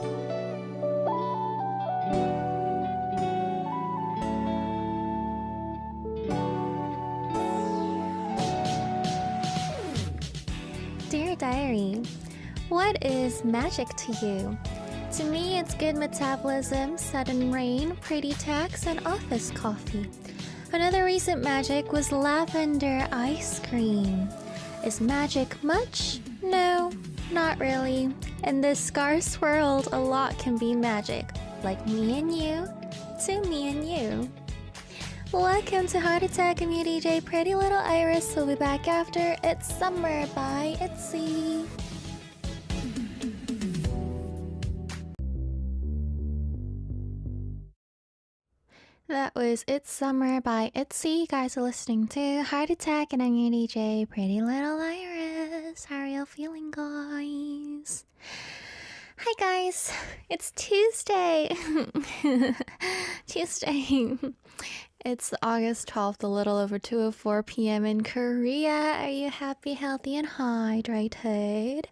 Dear Diary, what is magic to you? To me, it's good metabolism, sudden rain, pretty tax, and office coffee. Another recent magic was lavender ice cream. Is magic much? No, not really. In this scarce world, a lot can be magic, like me and you, to me and you. Welcome to Heart Attack. I'm your DJ, Pretty Little Iris. We'll be back after It's Summer by Itzy. That was It's Summer by Itzy. You guys are listening to Heart Attack, and I'm your DJ, Pretty Little Iris. How are y'all feeling, guys? Hi, guys. It's Tuesday. Tuesday. It's August 12th, a little over 2:04 p.m. in Korea. Are you happy, healthy, and hydrated?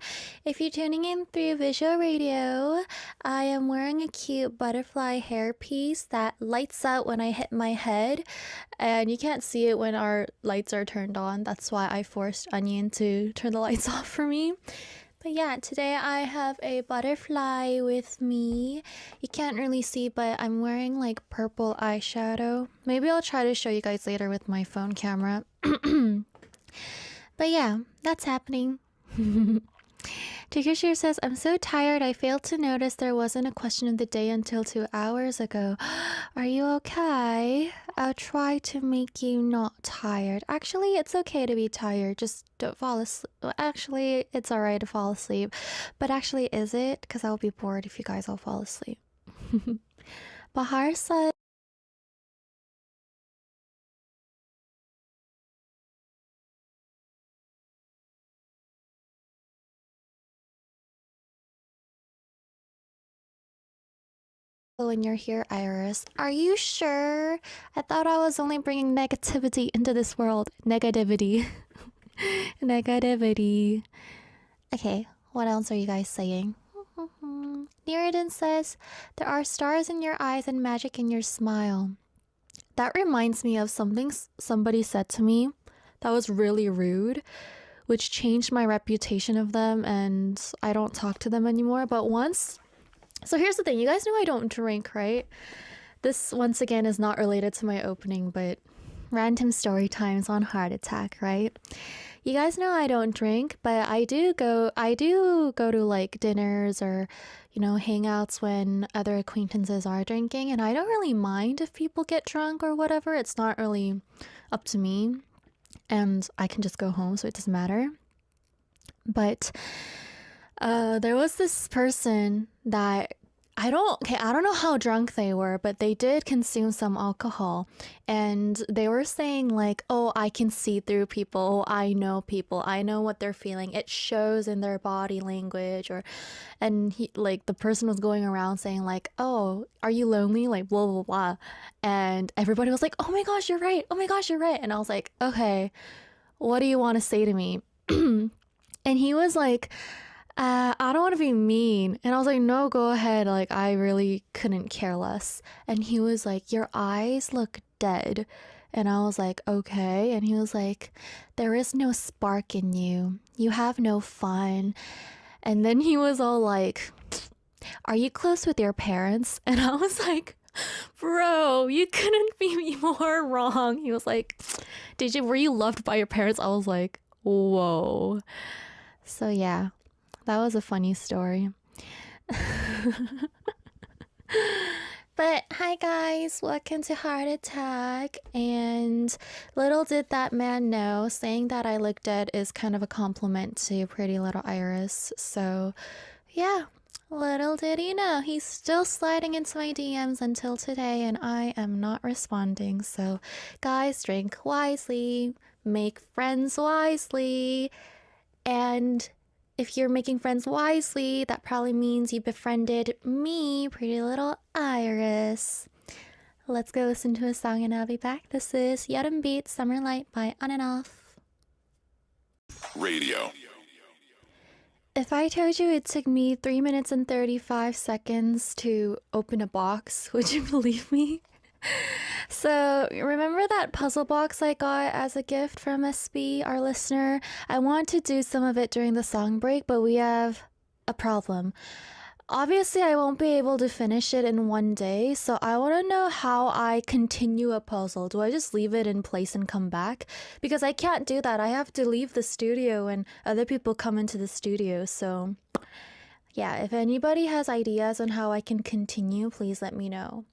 If you're tuning in through visual radio, I am wearing a cute butterfly hairpiece that lights up when I hit my head, and you can't see it when our lights are turned on. That's why I forced Onion to turn the lights off for me. But yeah, today I have a butterfly with me. You can't really see, but I'm wearing like purple eyeshadow. Maybe I'll try to show you guys later with my phone camera. But yeah, that's happening. Tikishir says, I'm so tired I failed to notice there wasn't a question of the day until 2 hours ago. Are you okay? I'll try to make you not tired. Actually, it's okay to be tired. Just don't fall asleep. Actually, it's alright to fall asleep. But actually, is it? Because I'll be bored if you guys all fall asleep. Bahar says, when you're here, Iris. Are you sure? I thought I was only bringing negativity into this world. Negativity. Negativity. Okay, what else are you guys saying? Neredan says, there are stars in your eyes and magic in your smile. That reminds me of something somebody said to me that was really rude, which changed my reputation of them, and I don't talk to them anymore. But once... So here's the thing, you guys know I don't drink, right? This, once again, is not related to my opening, but random story times on Heart Attack, right? You guys know I don't drink, but I do go to like dinners or, you know, hangouts when other acquaintances are drinking, and I don't really mind if people get drunk or whatever. It's not really up to me, and I can just go home, so it doesn't matter. But there was this person that I don't know how drunk they were, but they did consume some alcohol, and they were saying like, oh, I can see through people, I know what they're feeling, it shows in their body language, and the person was going around saying like, oh, are you lonely, like blah blah blah, and everybody was like, oh my gosh, you're right, and I was like, okay, what do you want to say to me? And he was like, I don't want to be mean. And I was like, no, go ahead. Like, I really couldn't care less. And he was like, your eyes look dead. And I was like, okay. And he was like, there is no spark in you. You have no fun. And then he was all like, are you close with your parents? And I was like, bro, you couldn't be more wrong. He was like, were you loved by your parents? I was like, whoa. So yeah. That was a funny story. But hi guys, welcome to Heart Attack. And little did that man know, saying that I look dead is kind of a compliment to Pretty Little Iris. So yeah, little did he know, he's still sliding into my DMs until today, and I am not responding. So guys, drink wisely, make friends wisely, and if you're making friends wisely, that probably means you befriended me, Pretty Little Iris. Let's go listen to a song and I'll be back. This is Yadam Beat Summer Light by On and Off. Radio. If I told you it took me 3 minutes and 35 seconds to open a box, would you believe me? So, remember that puzzle box I got as a gift from SB, our listener? I want to do some of it during the song break, but we have a problem. Obviously, I won't be able to finish it in one day, so I want to know how I continue a puzzle. Do I just leave it in place and come back? Because I can't do that. I have to leave the studio and other people come into the studio. So, yeah, if anybody has ideas on how I can continue, please let me know.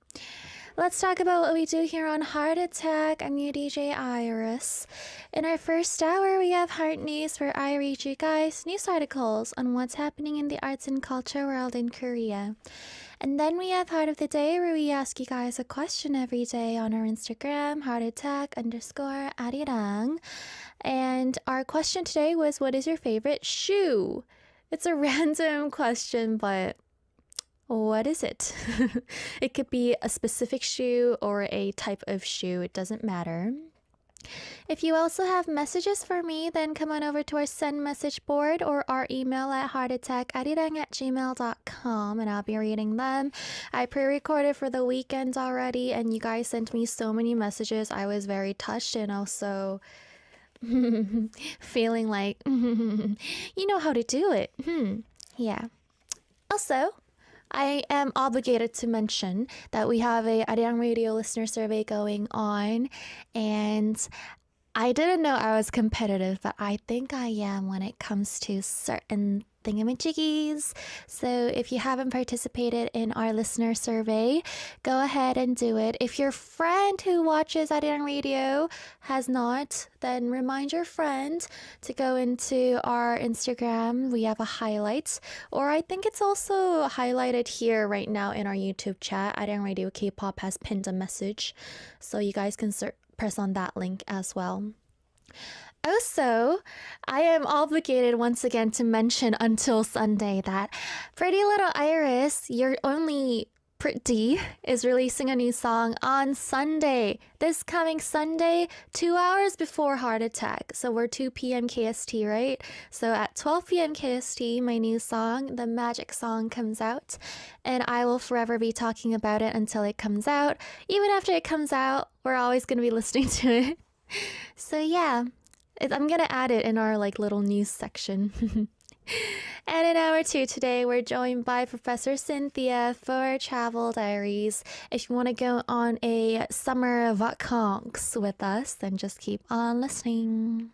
Let's talk about what we do here on Heart Attack. I'm your DJ Iris. In our first hour, we have Heart News, where I read you guys news articles on what's happening in the arts and culture world in Korea. And then we have Heart of the Day, where we ask you guys a question every day on our Instagram, heartattack_Arirang. And our question today was, what is your favorite shoe? It's a random question, but what is it? It could be a specific shoe or a type of shoe. It doesn't matter. If you also have messages for me, then come on over to our send message board or our email at heartattackarirang@gmail.com, and I'll be reading them. I pre-recorded for the weekend already, and you guys sent me so many messages. I was very touched and also feeling like, you know how to do it. Yeah. Also, I am obligated to mention that we have a Arirang Radio listener survey going on, and I didn't know I was competitive, but I think I am when it comes to certain thingamajiggies. So if you haven't participated in our listener survey, go ahead and do it. If your friend who watches Arirang Radio has not, then remind your friend to go into our Instagram. We have a highlight, or I think it's also highlighted here right now in our YouTube chat. Arirang Radio K-pop has pinned a message, so you guys can press on that link as well. Also, I am obligated once again to mention Until Sunday that Pretty Little Iris, You're Only Pretty, is releasing a new song on Sunday. This coming Sunday, 2 hours before Heart Attack. So we're 2 p.m. KST, right? So at 12 p.m. KST, my new song, The Magic Song, comes out. And I will forever be talking about it until it comes out. Even after it comes out, we're always going to be listening to it. So yeah. I'm gonna add it in our little news section. And in hour 2 today, we're joined by Professor Cynthia for Travel Diaries. If you want to go on a summer vacances with us, then just keep on listening.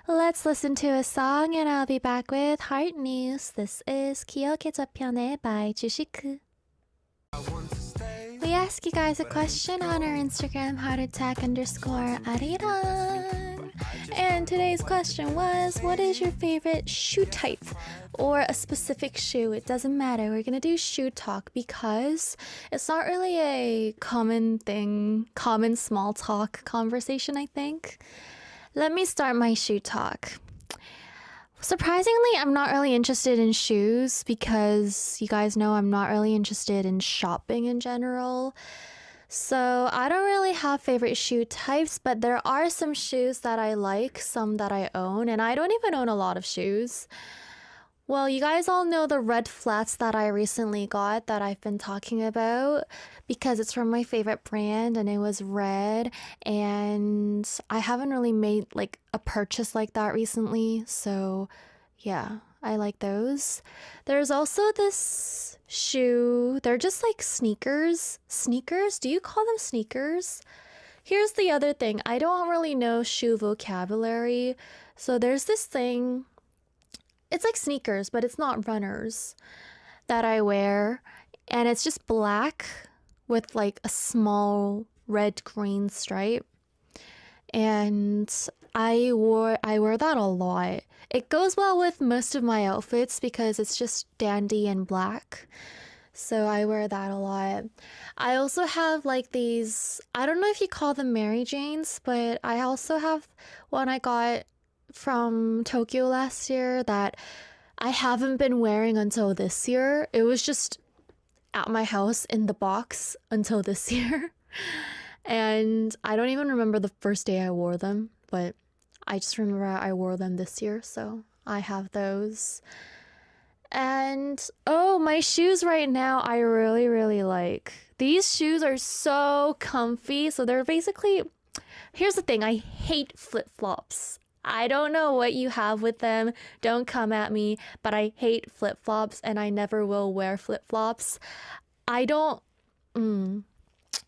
Let's listen to a song, and I'll be back with Heart News. This is 기억해줘 편에 by 주시크. We ask you guys a question on our Instagram, heartattack_Arirang. And today's question was, what is your favorite shoe type or a specific shoe? It doesn't matter. We're gonna do shoe talk because it's not really a common small talk conversation, I think. Let me start my shoe talk. Surprisingly, I'm not really interested in shoes because you guys know I'm not really interested in shopping in general. So I don't really have favorite shoe types, but there are some shoes that I like, some that I own, and I don't even own a lot of shoes. Well, you guys all know the red flats that I recently got that I've been talking about because it's from my favorite brand and it was red, and I haven't really made a purchase like that recently, so yeah, I like those. There's also this shoe, they're just like sneakers. Sneakers? Do you call them sneakers? Here's the other thing, I don't really know shoe vocabulary, so there's this thing. It's like sneakers, but it's not runners that I wear. And it's just black with a small red-green stripe. And I wear that a lot. It goes well with most of my outfits because it's just dandy and black. So I wear that a lot. I also have these, I don't know if you call them Mary Janes, but I also have one I got from Tokyo last year that I haven't been wearing until this year. It was just at my house in the box until this year. And I don't even remember the first day I wore them, but I just remember I wore them this year, so I have those. And oh, my shoes right now, I really, really like. These shoes are so comfy. So they're basically, here's the thing, I hate flip flops. I don't know what you have with them. Don't come at me, but I hate flip flops and I never will wear flip flops. I don't.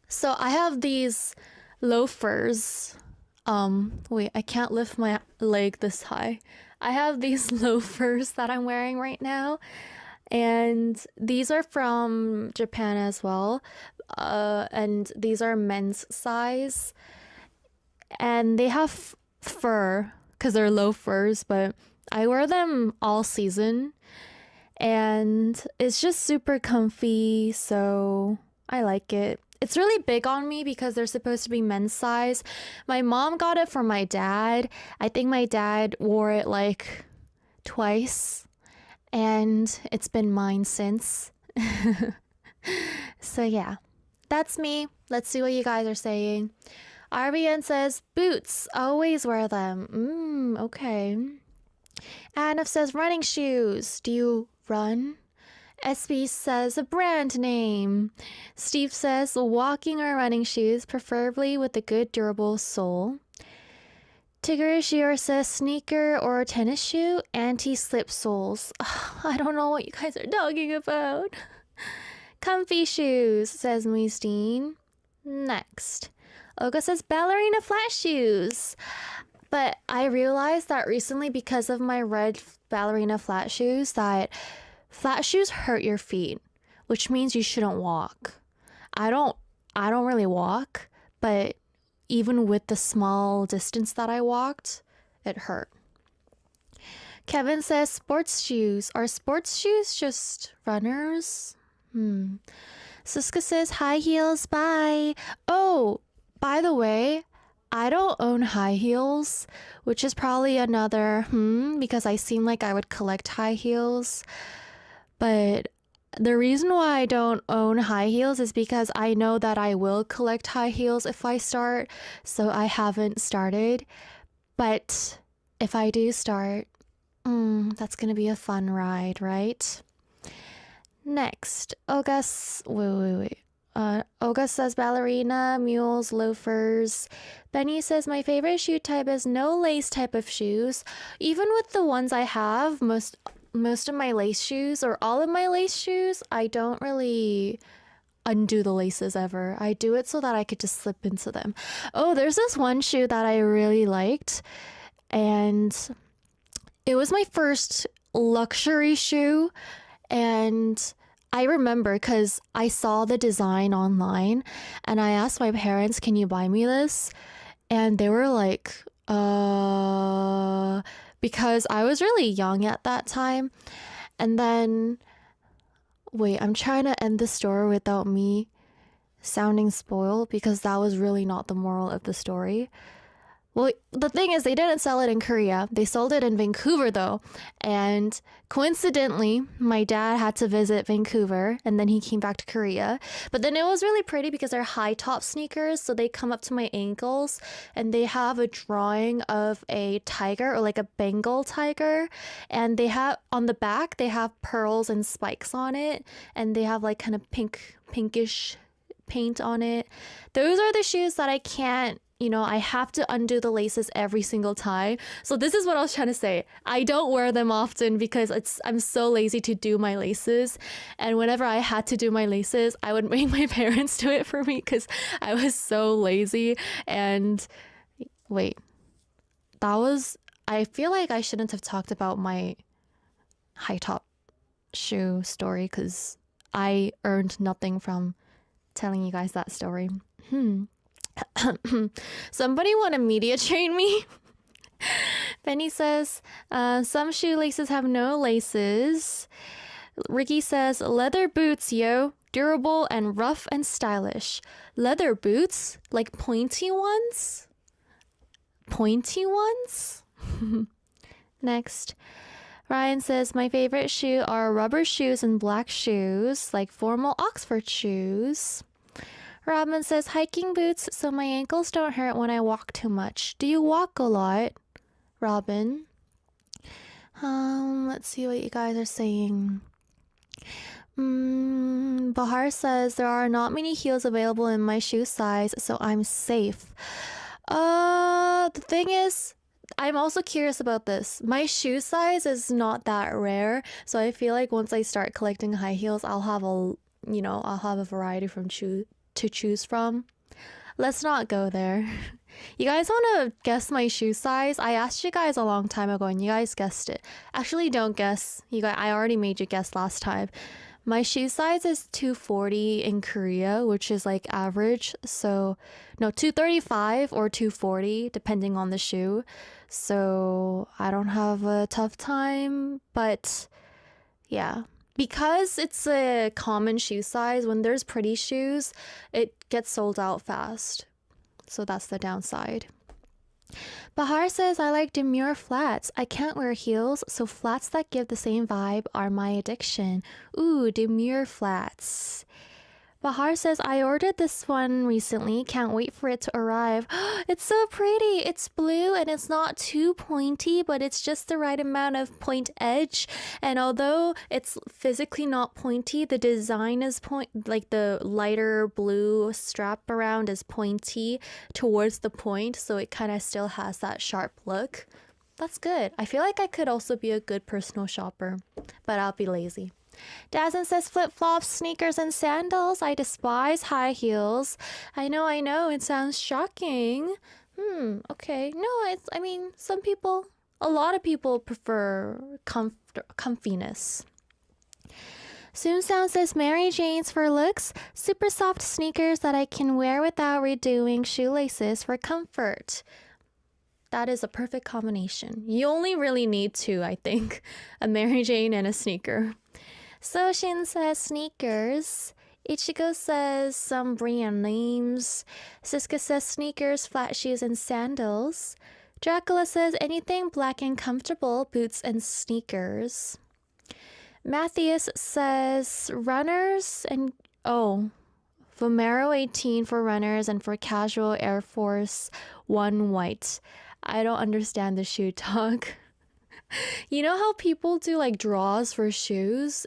So I have these loafers. Wait, I can't lift my leg this high. I have these loafers that I'm wearing right now, and these are from Japan as well. And these are men's size, and they have fur because they're loafers, but I wear them all season, and it's just super comfy, so I like it. It's really big on me because they're supposed to be men's size. My mom got it for my dad. I think my dad wore it like twice, and it's been mine since. So yeah, that's me. Let's see what you guys are saying. RBN says boots, always wear them. Okay. Anna says running shoes. Do you run? SB says a brand name. Steve says walking or running shoes, preferably with a good durable sole. Tigger says sneaker or tennis shoe, anti-slip soles. I don't know what you guys are talking about. Comfy shoes, says Moistine. Next. Olga says ballerina flat shoes. But I realized that recently because of my red ballerina flat shoes that flat shoes hurt your feet, which means you shouldn't walk. I don't really walk, but even with the small distance that I walked, it hurt. Kevin says sports shoes. Are sports shoes just runners? Siska says high heels, bye. Oh, by the way, I don't own high heels, which is probably another because I seem like I would collect high heels. But the reason why I don't own high heels is because I know that I will collect high heels if I start, so I haven't started. But if I do start, that's gonna be a fun ride, right? Next, Olga says ballerina, mules, loafers. Benny says my favorite shoe type is no lace type of shoes. Even with the ones I have, most of my lace shoes or all of my lace shoes, I don't really undo the laces ever. I do it so that I could just slip into them. Oh, there's this one shoe that I really liked, and it was my first luxury shoe, and I remember because I saw the design online and I asked my parents, can you buy me this? And they were like, because I was really young at that time. And then, wait, I'm trying to end the story without me sounding spoiled because that was really not the moral of the story. Well, the thing is, they didn't sell it in Korea. They sold it in Vancouver, though. And coincidentally, my dad had to visit Vancouver, and then he came back to Korea. But then it was really pretty because they're high-top sneakers, so they come up to my ankles, and they have a drawing of a tiger, or like a Bengal tiger. And they have, on the back, they have pearls and spikes on it, and they have like kind of pinkish paint on it. Those are the shoes that I can't, I have to undo the laces every single time. So this is what I was trying to say. I don't wear them often because I'm so lazy to do my laces. And whenever I had to do my laces, I would make my parents do it for me because I was so lazy. And wait, I feel like I shouldn't have talked about my high top shoe story because I earned nothing from telling you guys that story. Somebody want to media train me? Penny says, some shoelaces have no laces. Ricky says, leather boots, yo. Durable and rough and stylish. Leather boots? Like pointy ones? Pointy ones? Next. Ryan says, my favorite shoe are rubber shoes and black shoes, like formal Oxford shoes. Robin says, hiking boots so my ankles don't hurt when I walk too much. Do you walk a lot, Robin? Let's see what you guys are saying. Bahar says there are not many heels available in my shoe size, so I'm safe. The thing is, I'm also curious about this. My shoe size is not that rare, so I feel like once I start collecting high heels, I'll have a variety to choose from. Let's not go there. You guys want to guess my shoe size? I asked you guys a long time ago and you guys guessed it. Actually, don't guess. I already made you guess last time. My shoe size is 240 in Korea, which is like average. So, no, 235 or 240, depending on the shoe. So, I don't have a tough time, but yeah. Because it's a common shoe size, when there's pretty shoes, it gets sold out fast. So that's the downside. Bahar says, I like demure flats. I can't wear heels, so flats that give the same vibe are my addiction. Ooh, demure flats. Bahar says, I ordered this one recently. Can't wait for it to arrive. It's so pretty. It's blue and it's not too pointy, but it's just the right amount of point edge. And although it's physically not pointy, the design is like the lighter blue strap around is pointy towards the point. So it kind of still has that sharp look. That's good. I feel like I could also be a good personal shopper, but I'll be lazy. Dazen says flip-flops, sneakers, and sandals. I despise high heels. I know, it sounds shocking. Okay. No, a lot of people prefer comfiness. Soon Sound says Mary Jane's for looks, super soft sneakers that I can wear without redoing shoelaces for comfort. That is a perfect combination. You only really need two, I think. A Mary Jane and a sneaker. Soshin says sneakers. Ichigo says some brand names. Siska says sneakers, flat shoes, and sandals. Dracula says anything black and comfortable, boots and sneakers. Matthias says runners and Vomero 18 for runners and for casual Air Force 1 white. I don't understand the shoe talk. You know how people do like draws for shoes?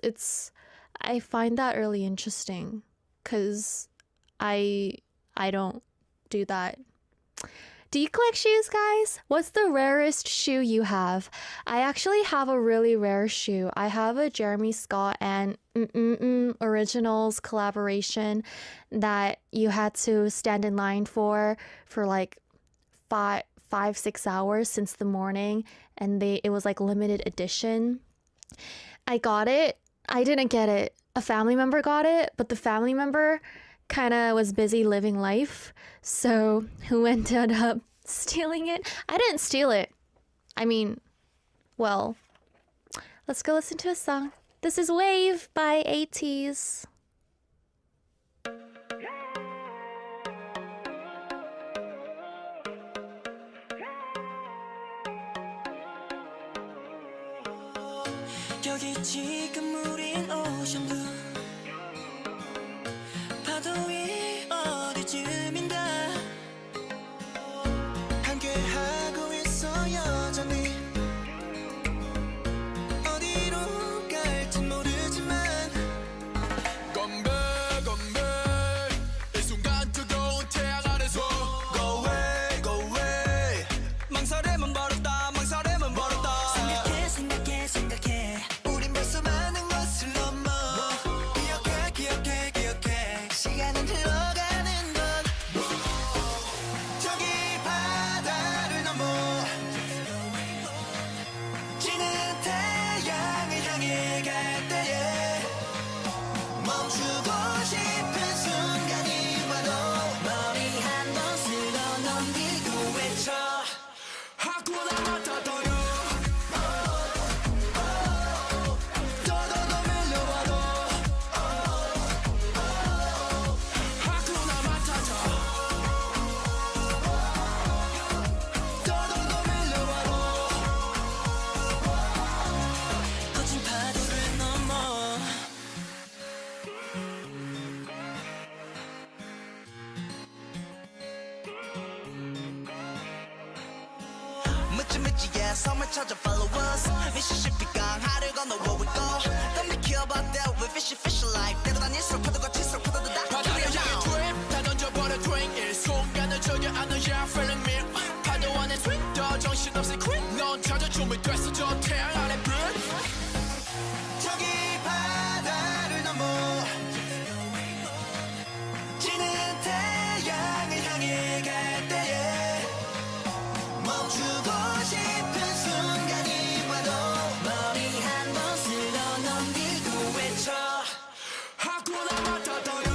I find that really interesting because I don't do that. Do you collect shoes, guys? What's the rarest shoe you have? I actually have a really rare shoe. I have a Jeremy Scott and Originals collaboration that you had to stand in line for like 5-6 hours since the morning, and it was like limited edition. I got it. I didn't get it. A family member got it, but the family member kind of was busy living life, so who ended up stealing it? I didn't steal it. Let's go listen to a song. This is Wave by ATEEZ. 여기 지금 우린 오션뷰 파도 위 어디쯤인가 함께하고 있어 여전히 어디로 갈진 모르지만 건배 이 순간 뜨거운 태양 아래서 Go away 망설임은 버렸다 생각해 우린 벌써 많은 것을 비지의 섬을 찾아 follow us Mississippi 강하를 건너 where we go Don't be care about that we fishy fishy like 때로 다닐수록 파도가 칠수록 파도도 다 바다를 향해 trip 다 던져버려 drink 이 순간을 즐겨 안는 yeah feeling me 파도 안에 swing 더 정신없이 quit 넌 찾아 준비됐어 저 태양 아래 불 저기 바다를 넘어 지는 태양을 향해 갈 때에 멈추고 싶은 순간이 와도 머리 한 번 쓸어 넘기고 외쳐 하쿠나 마타타요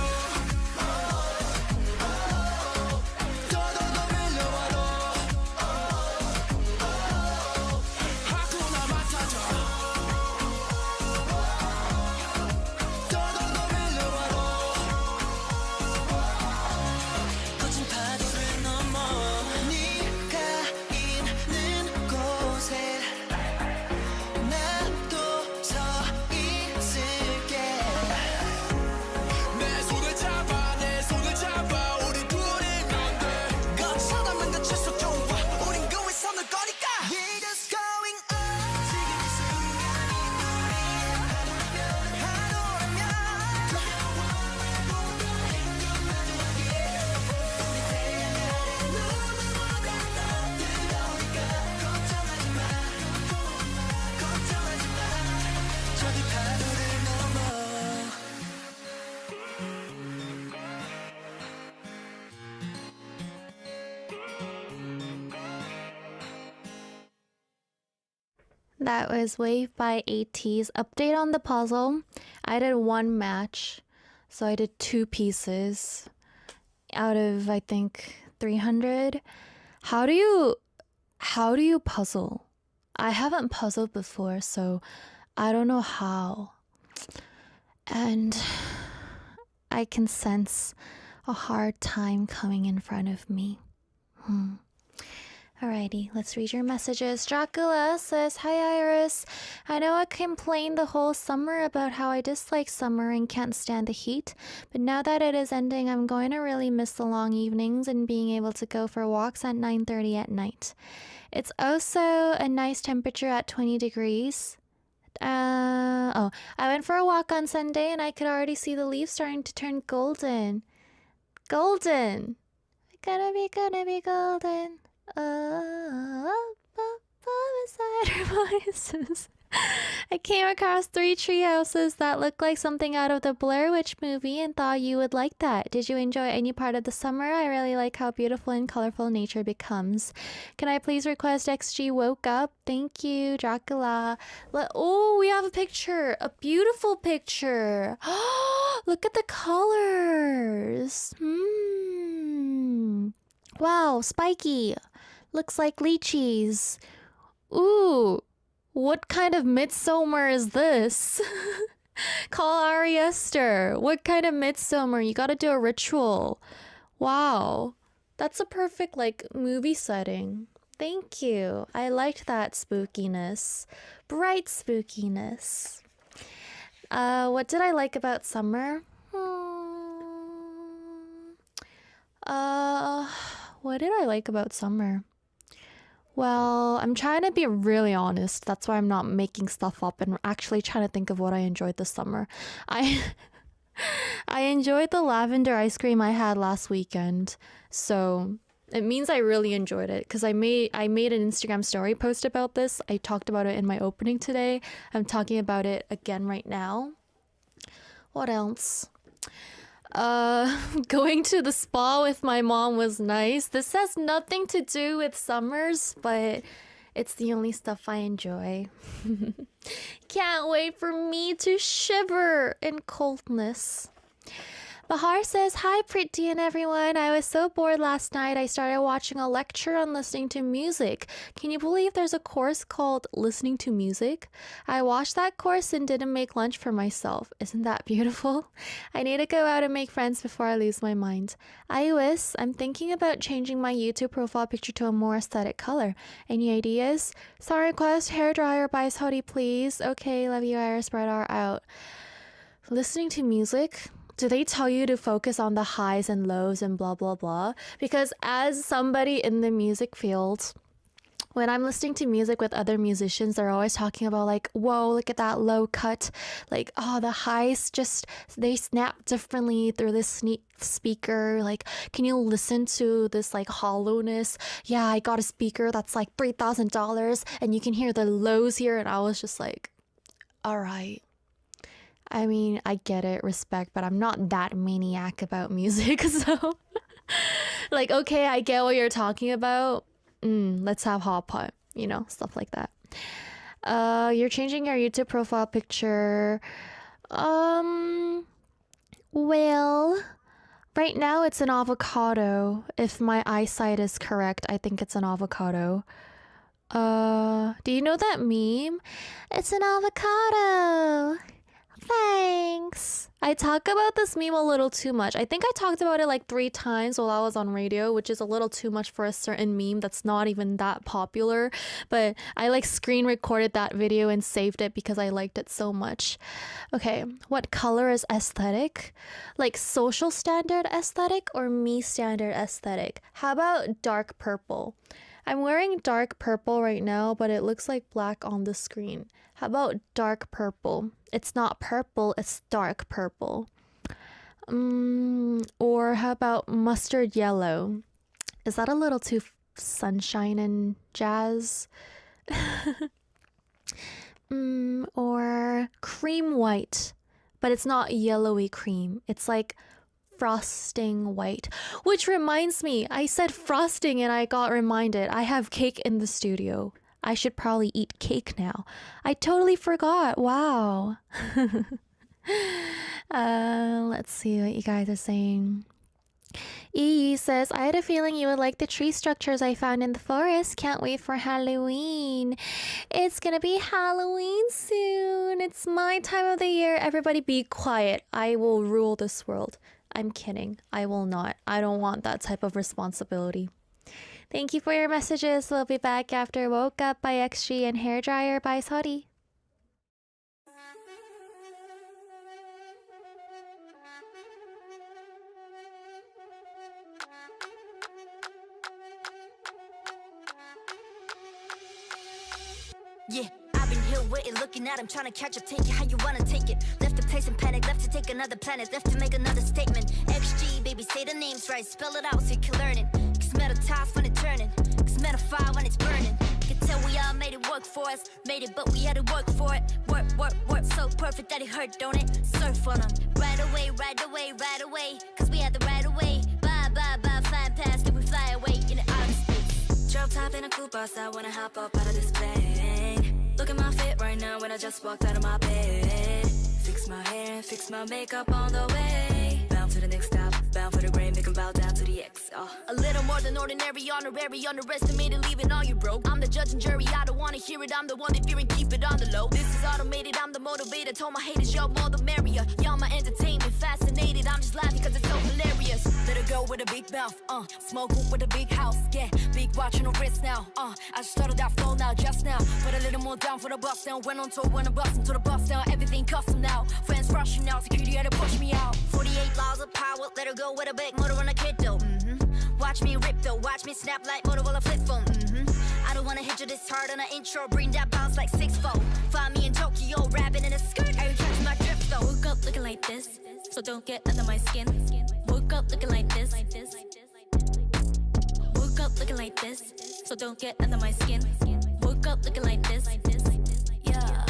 더더더 밀려와도 하쿠나 마타타 더더더 밀려와도 거친 파도를 넘어 네가 있는 곳에 나도 서 있을게 내 손을 잡아 우리 둘이면 돼 거쳐가면 그 추석 좋아 우린 그 위서 놀 거니까 We just going up 지금 이 순간이 우리 하루라면 저기 파도를 넘어 That was Wave by AT's update on the puzzle. I did one match, so I did 2 pieces out of I think 300. How do you puzzle? I haven't puzzled before, so I don't know how. And I can sense a hard time coming in front of me. Alrighty, let's read your messages. Dracula says, Hi Iris. I know I complained the whole summer about how I dislike summer and can't stand the heat, but now that it is ending, I'm going to really miss the long evenings and being able to go for walks at 9:30 at night. It's also a nice temperature at 20 degrees. I went for a walk on Sunday and I could already see the leaves starting to turn golden. Golden! Gonna be golden. Beside our voices. I came across 3 tree houses that look like something out of the Blair Witch movie and thought you would like that. Did you enjoy any part of the summer? I really like how beautiful and colorful nature becomes. Can I please request XG Woke Up? Thank you, Dracula. Oh, we have a picture. A beautiful picture. Look at the colors. Wow, spiky. Looks like lychees. Ooh, what kind of midsummer is this? Call Ari Esther. What kind of midsummer? You gotta do a ritual. Wow, that's a perfect movie setting. Thank you. I liked that spookiness. Bright spookiness. What did I like about summer? What did I like about summer? Well, I'm trying to be really honest. That's why I'm not making stuff up and actually trying to think of what I enjoyed this summer. I enjoyed the lavender ice cream I had last weekend. So it means I really enjoyed it because I made an Instagram story post about this. I talked about it in my opening today. I'm talking about it again right now. What else? Going to the spa with my mom was nice. This has nothing to do with summers, but it's the only stuff I enjoy. Can't wait for me to shiver in coldness. Bahar says, Hi Pretty and everyone. I was so bored last night I started watching a lecture on listening to music. Can you believe there's a course called Listening to Music? I watched that course and didn't make lunch for myself. Isn't that beautiful? I need to go out and make friends before I lose my mind. Iris, I'm thinking about changing my YouTube profile picture to a more aesthetic color. Any ideas? Song request, hairdryer by Hody please. Okay, love you Iris, bright hour out. Listening to music? Do they tell you to focus on the highs and lows and blah, blah, blah? Because as somebody in the music field, when I'm listening to music with other musicians, they're always talking about like, whoa, look at that low cut. Like, oh, the highs just, they snap differently through this speaker. Like, can you listen to this like hollowness? Yeah, I got a speaker that's like $3,000 and you can hear the lows here. And I was just like, all right. I mean, I get it, respect, but I'm not that maniac about music. So, like, okay, I get what you're talking about. Let's have hot pot, you know, stuff like that. You're changing your YouTube profile picture. Well, right now it's an avocado. If my eyesight is correct, I think it's an avocado. Do you know that meme? It's an avocado. Thanks. I talk about this meme a little too much. I think I talked about it like 3 times while I was on radio, which is a little too much for a certain meme that's not even that popular. But I like screen recorded that video and saved it because I liked it so much. Okay, what color is aesthetic? Like social standard aesthetic or me standard aesthetic? How about dark purple? I'm wearing dark purple right now, but it looks like black on the screen. How about dark purple? It's not purple, it's dark purple. Or how about mustard yellow? Is that a little too sunshine and jazz? Or cream white, but it's not yellowy cream. It's like frosting white, which reminds me, I said frosting and I got reminded I have cake in the studio. I should probably eat cake now. I totally forgot. Wow. Let's see what you guys are saying. E says, I had a feeling you would like the tree structures I found in the forest. Can't wait for Halloween. It's gonna be Halloween soon. It's my time of the year. Everybody be quiet. I will rule this world. I'm kidding. I will not. I don't want that type of responsibility. Thank you for your messages. We'll be back after Woke Up by XG and Hairdryer by Saudi. Yeah, I've been here waiting, looking at him, trying to catch a take it. How you wanna take it? Left to place in panic, left to take another planet, left to make another statement. XG, baby, say the names right, spell it out so you can learn it. Cause metal ties when it's turning, cause metal fire when it's burning. Can tell we all made it work for us, made it, but we had to work for it. Work, work, work, so perfect that it hurt, don't it? Surf on them, right away, right away, right away. Cause we had the right away. Bye, bye, bye, flying past, then we fly away in the outer space. Drop top in a coupe bus, I wanna hop up out of this plane. Look at my fit right now when I just walked out of my bed. Fix my hair, fix my makeup on the way. Bound to the next stop, bound for the grain, make 'em bow down to the X. A little more than ordinary, honorary, underestimated, leaving all you broke. I'm the judge and jury, I don't wanna hear it, I'm the one that fear and keep it on the low. This is automated, I'm the motivator, told my haters, y'all more the merrier. Y'all my entertainment, fascinated, I'm just laughing cause it's so hilarious. Little girl with a big mouth, smoke with a big house, yeah. Big watch on the wrist now, I just started that flow now, just now. Put a little more down for the bus down, went on tour, when I bust into the bus down. Everything custom now, friends rushing now, security had to push me out. 48 laws of power, let her go with a big motor on a kid though. Watch me rip though, watch me snap like Motorola flip phone. I don't wanna hit you this hard on an intro, bring that bounce like 6-4. Find me in Tokyo, rapping in a skirt, are you catching my drift though? Woke up looking like this, so don't get under my skin. Woke up looking like this. Woke up looking like this, so don't get under my skin. Woke up looking like this. Yeah.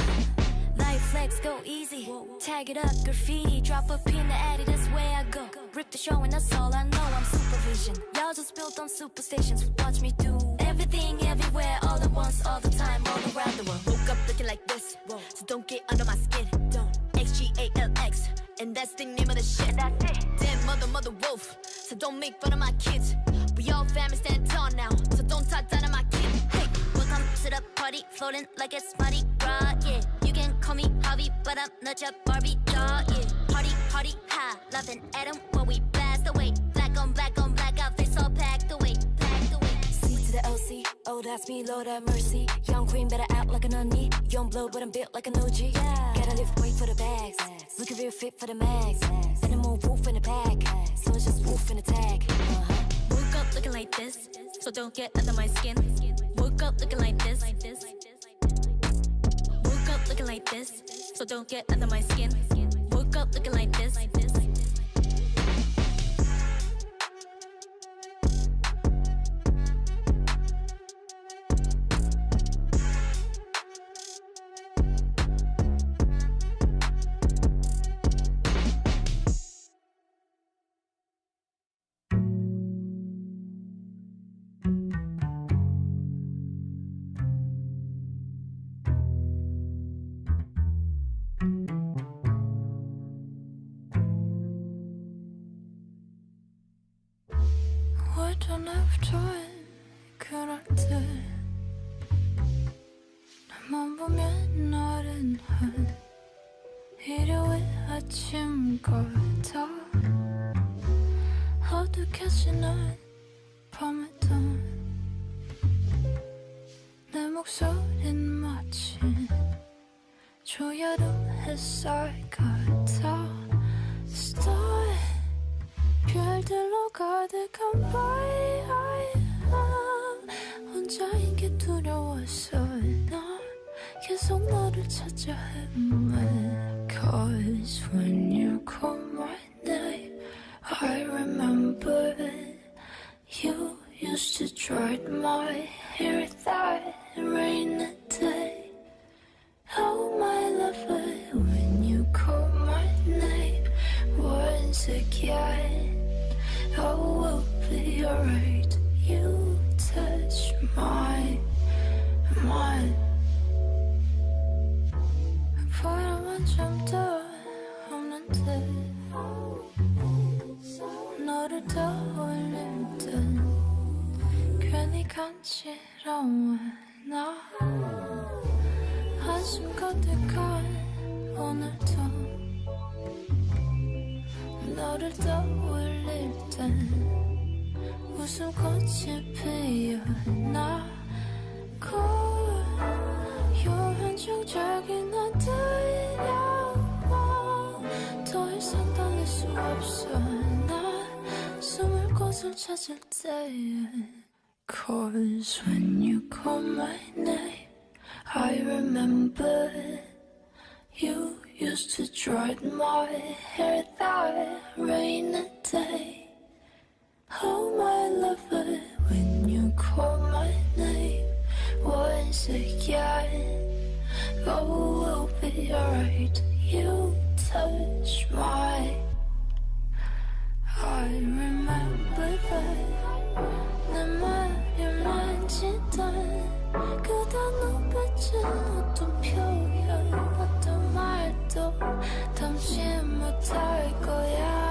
Life flex, go easy. Tag it up, graffiti. Drop a pin to add it, that's where I go. Rip the show and that's all I know, I'm supervision. Y'all just built on superstations. Watch me do everything, everywhere, all at once, all the time, all around the world. Woke up looking like this, so don't get under my skin. XGALX, and that's the name of the shit. That's it. Damn mother wolf, so don't make fun of my kids. We all family stand tall now, so don't talk down on my kid. Hey, welcome to the party, floating like it's Mardi Gras, yeah. You can call me Harvey, but I'm not your Barbie doll, yeah. Party, high, laughing at him when we blast away. Black on black, our face all packed away. C to the LC, oh that's me, Lord have mercy. Young queen better act like an onion. Young blood, but I'm built like an OG. Yeah. Gotta lift weight for the bags, looking real fit for the mags. And I'm more wolf in the pack, so it's just wolf in the tag. Woke up looking like this, so don't get under my skin. Woke Woke up looking like this. Woke up looking like this. So don't get under my skin. Woke up looking like this. We don't have time 그럴 때 나만 보면 나른한 일요일 아침 같아 어둑해지는 밤에도 내 목소린 마치 초여름 햇살 같아 Start 별들로 가득한 밤 혼자인 게 두려워서 난 계속 너를 찾아 헤매 Cause when you call my name I remember you used to dry my hair that rainy day Oh my lover when you call my name once again Oh, we'll be alright. You touch my mind. 바람은 좀 더 없는데 너를 떠올릴 땐 괜히 간지러워 나 한숨 가득한 오늘도 너를 떠올릴 땐 웃음꽃이 피어나 고요한 정적이 난 들려와 더 이상 달릴 수 없어 난 숨을 곳을 찾을 때에 Cause when you call my name I remember You used to dry my hair that rainy day Oh my lover, when you call my name once again Oh, we'll be alright, you touch my I remember that 내 말을 만지던 그대 눈빛은 어떤 표현 어떤 말도 담지 못할 거야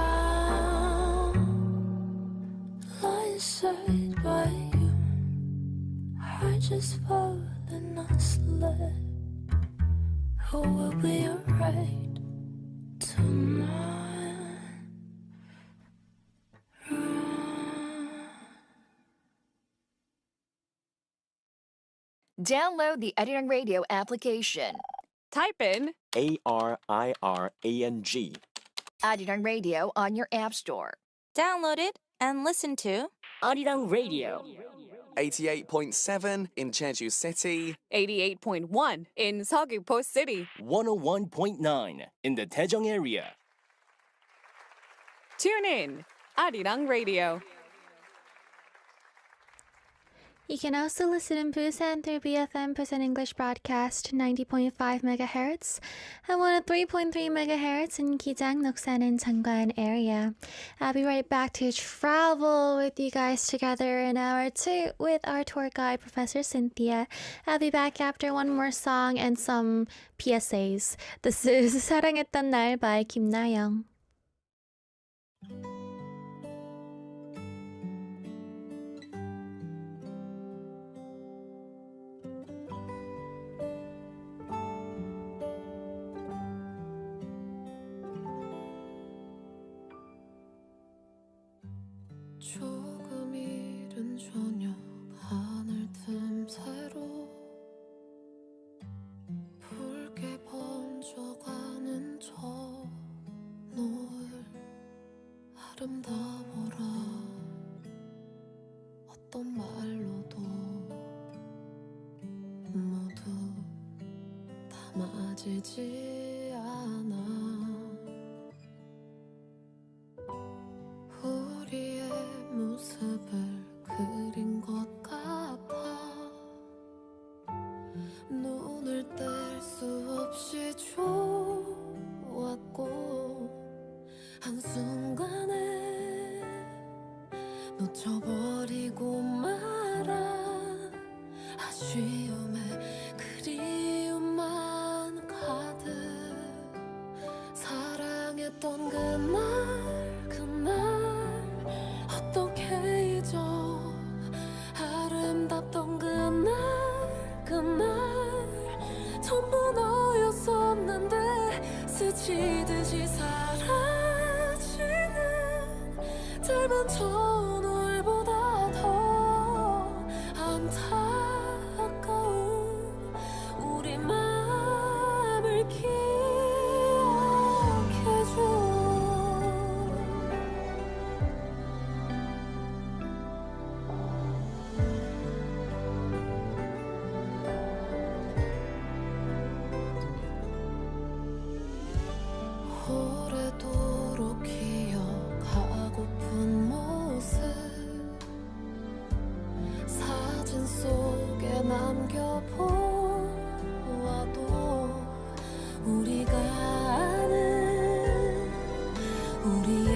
Blindsided by you I just fallen asleep Oh, we'll be alright tonight Download the Arirang Radio application. Type in ARIRANG. Arirang Radio on your app store. download it and listen to Arirang Radio. 88.7 in Jeju City, 88.1 in Seogwipo City. 101.9 in the Daejeong area. Tune in, Arirang Radio. You can also listen in Busan through BFM Busan English Broadcast 90.5 MHz and 103.3 MHz in Gijang, Noksan, and Changwon area. I'll be right back to travel with you guys together in hour 2 with our tour guide, Professor Cynthia. I'll be back after one more song and some PSAs. This is 사랑했던 날 by Kim Na-young. 조금 이른 저녁 하늘 틈새로 붉게 번져가는 저 노을 아름다워라 어떤 말로도 한순간에 놓쳐버리고 말아 아쉬움에 그리움만 가득 사랑했던 그날 어떻게 잊어 아름답던 그날 전부 너였었는데 스치듯이 사라지는 짧은 전월보다 더 안타까운 우리 맘을 기억해줘 오래도록 기억하고픈 모습 사진 속에 남겨보아도 우리가 아는 우리